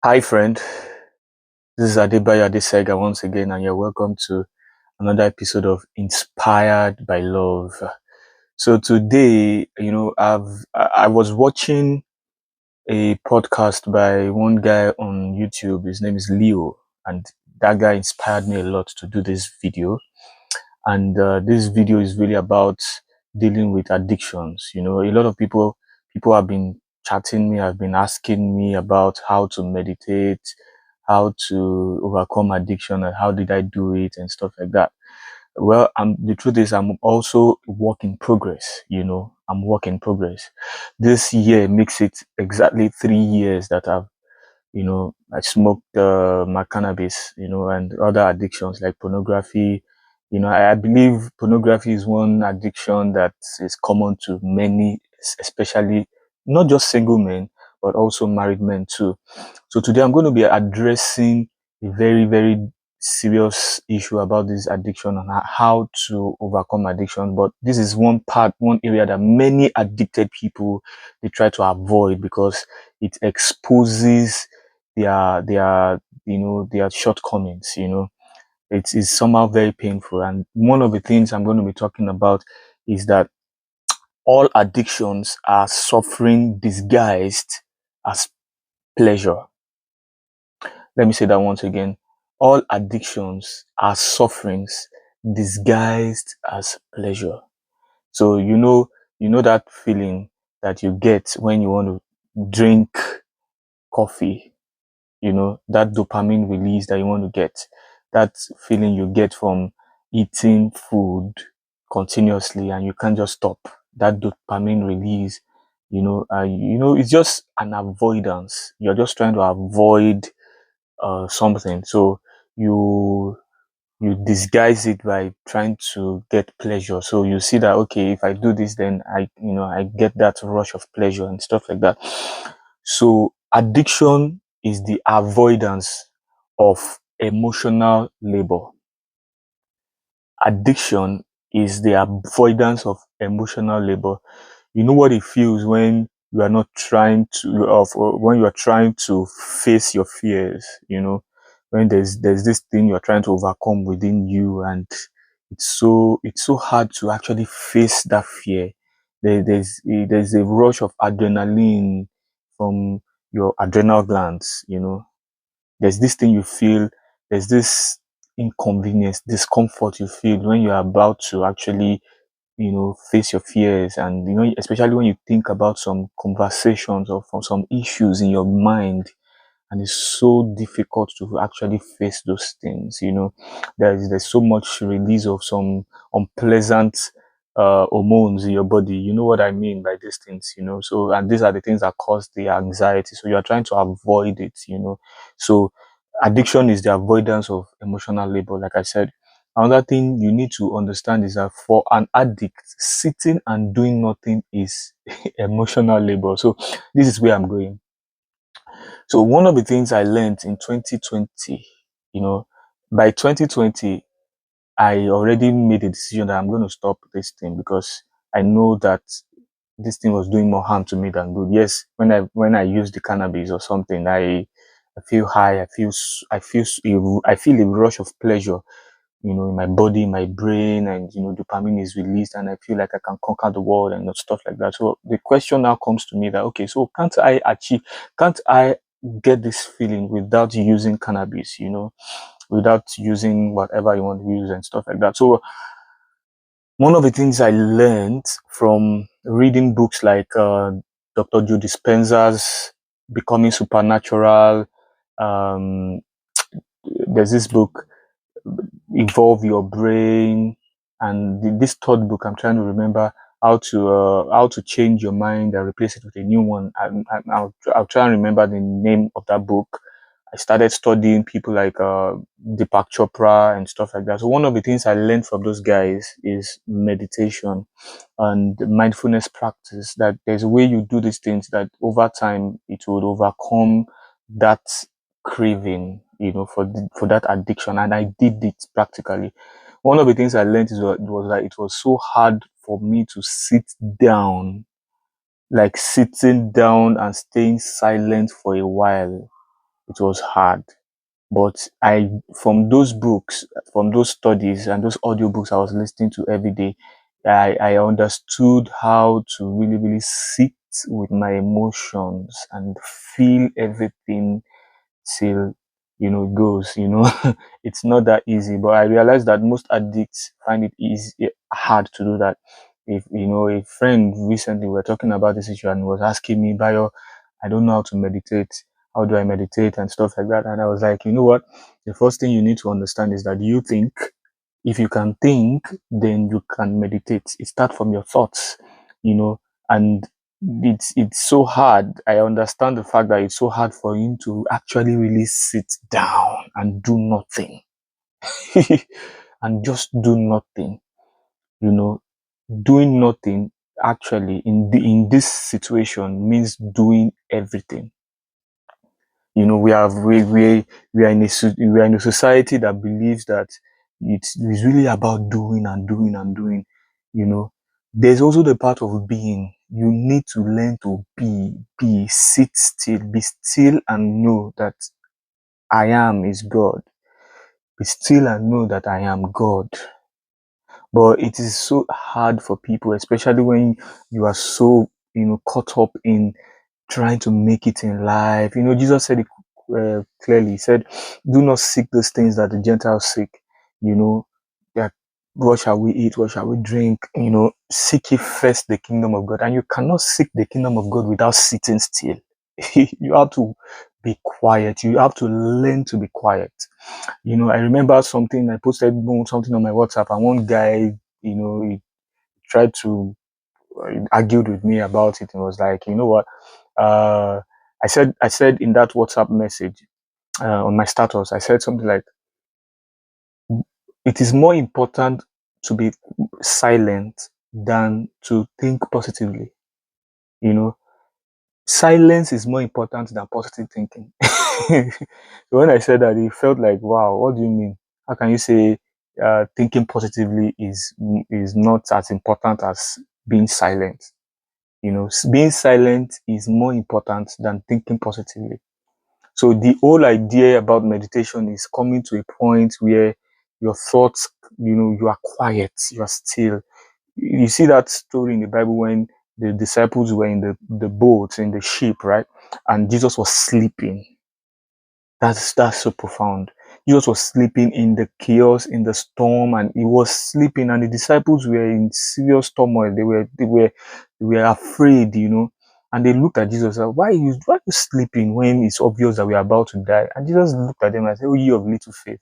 Hi, friend. This is Adebayo Adesega once again, and you're welcome to another episode of Inspired by Love. So today, I was watching a podcast by one guy on YouTube. His name is Leo, and that guy inspired me a lot to do this video. And this video is really about dealing with addictions. A lot of people have been chatting me, have been asking me about how to meditate, how to overcome addiction, and how did I do it, and stuff like that. Well, the truth is, I'm also work in progress. I'm work in progress. This year makes it exactly 3 years that I smoked my cannabis, and other addictions like pornography. I believe pornography is one addiction that is common to many, especially not just single men, but also married men too. So today I'm going to be addressing a very, very serious issue about this addiction and how to overcome addiction. But this is one area that many addicted people, they try to avoid because it exposes their shortcomings. It is somehow very painful. And one of the things I'm going to be talking about is that all addictions are suffering disguised as pleasure. Let me say that once again. All addictions are sufferings disguised as pleasure. So you know that feeling that you get when you want to drink coffee, that dopamine release that you want to get, that feeling you get from eating food continuously and you can't just stop, that dopamine release, it's just an avoidance. You're just trying to avoid something. So you you disguise it by trying to get pleasure. So you see that, okay, if I do this, then I get that rush of pleasure and stuff like that. So addiction is the avoidance of emotional labor. Addiction is the avoidance of emotional labor. You know what it feels when you are not trying to, or when you are trying to face your fears, when there's this thing you're trying to overcome within you, and it's so hard to actually face that fear. There's a rush of adrenaline from your adrenal glands. There's this thing you feel, there's this inconvenience, discomfort you feel when you're about to actually, face your fears. And, especially when you think about some conversations or from some issues in your mind, and it's so difficult to actually face those things. There's so much release of some unpleasant hormones in your body. You know what I mean by these things. So, and these are the things that cause the anxiety, so you are trying to avoid it. So addiction is the avoidance of emotional labor, like I said. Another thing you need to understand is that for an addict, sitting and doing nothing is emotional labor. So this is where I'm going. So one of the things I learned in 2020, by 2020, I already made a decision that I'm going to stop this thing because I know that this thing was doing more harm to me than good. Yes, when I use the cannabis or something, I feel high. I feel a rush of pleasure, in my body, in my brain, and dopamine is released, and I feel like I can conquer the world and stuff like that. So the question now comes to me that, okay, so can't I get this feeling without using cannabis, without using whatever you want to use and stuff like that. So one of the things I learned from reading books like Dr. Joe Dispenza's Becoming Supernatural, um, there's this book, Evolve Your Brain, and this third book, I'm trying to remember how to change your mind and replace it with a new one. I'll try and remember the name of that book. I started studying people like Deepak Chopra and stuff like that. So one of the things I learned from those guys is meditation and mindfulness practice. That there's a way you do these things that over time it would overcome that craving, for that addiction. And I did it practically. One of the things I learned was that it was so hard for me to sit down, like sitting down and staying silent for a while. It was hard. But from those books, from those studies and those audiobooks I was listening to every day, I understood how to really, really sit with my emotions and feel everything till, it goes, it's not that easy. But I realized that most addicts find it easy, hard to do that. If, a friend recently, we were talking about this issue and was asking me, Bayo, I don't know how to meditate. How do I meditate and stuff like that? And I was like, you know what? The first thing you need to understand is that you think. If you can think, then you can meditate. It starts from your thoughts, and it's so hard. I understand the fact that it's so hard for him to actually really sit down and do nothing. And just do nothing. You know, doing nothing actually in this situation means doing everything. We are in a society that believes that it's really about doing and doing and doing. You know, there's also the part of being. You need to learn to sit still, be still, and know that I am is God. Be still and know that I am God. But it is so hard for people, especially when you are so caught up in trying to make it in life. Jesus said it clearly. He said, "Do not seek those things that the Gentiles seek." You know, that what shall we eat? What shall we drink? Seek ye first the kingdom of God, and you cannot seek the kingdom of God without sitting still. You have to be quiet. You have to learn to be quiet. I remember something I posted something on my WhatsApp, and one guy, he tried to argued with me about it and was like, you know what? Uh, I said in that WhatsApp message on my status, I said something like, "It is more important to be silent than to think positively." You know, silence is more important than positive thinking. So when I said that, it felt like, wow, what do you mean? How can you say thinking positively is not as important as being silent? Being silent is more important than thinking positively. So the whole idea about meditation is coming to a point where your thoughts, you are quiet, you are still. You see that story in the Bible when the disciples were in the boat, in the ship, right? And Jesus was sleeping. That's so profound. Jesus was sleeping in the chaos, in the storm, and he was sleeping, and the disciples were in serious turmoil. They were afraid, and they looked at Jesus and said, why are you sleeping when it's obvious that we are about to die? And Jesus looked at them and said, "Oh, ye of little faith."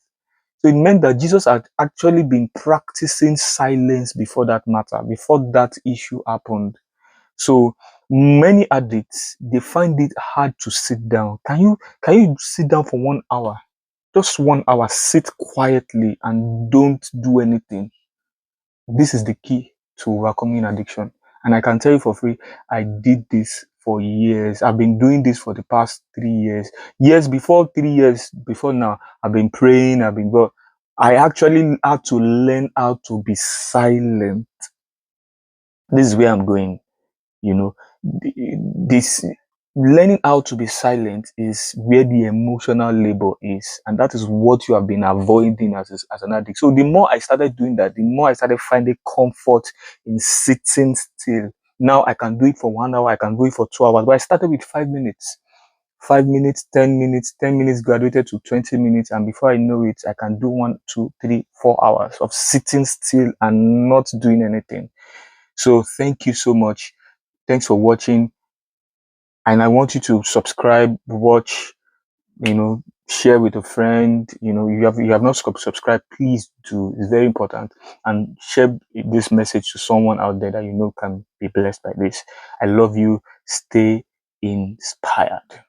So it meant that Jesus had actually been practicing silence before that matter, before that issue happened. So many addicts, they find it hard to sit down. Can you sit down for 1 hour? Just 1 hour, sit quietly and don't do anything. This is the key to overcoming addiction. And I can tell you for free, I did this for years. I've been doing this for the past 3 years. Years before 3 years, before now, I've been praying, but I actually had to learn how to be silent. This is where I'm going. This learning how to be silent is where the emotional labor is, and that is what you have been avoiding as an addict. So the more I started doing that, the more I started finding comfort in sitting still. Now I can do it for 1 hour, I can do it for 2 hours, but I started with 5 minutes. 5 minutes, 10 minutes, 10 minutes graduated to 20 minutes, and before I know it, I can do 1, 2, 3, 4 hours of sitting still and not doing anything. So thank you so much. Thanks for watching. And I want you to subscribe, watch, share with a friend. You have not subscribed, please do. It's very important. And share this message to someone out there that can be blessed by this. I love you. Stay inspired.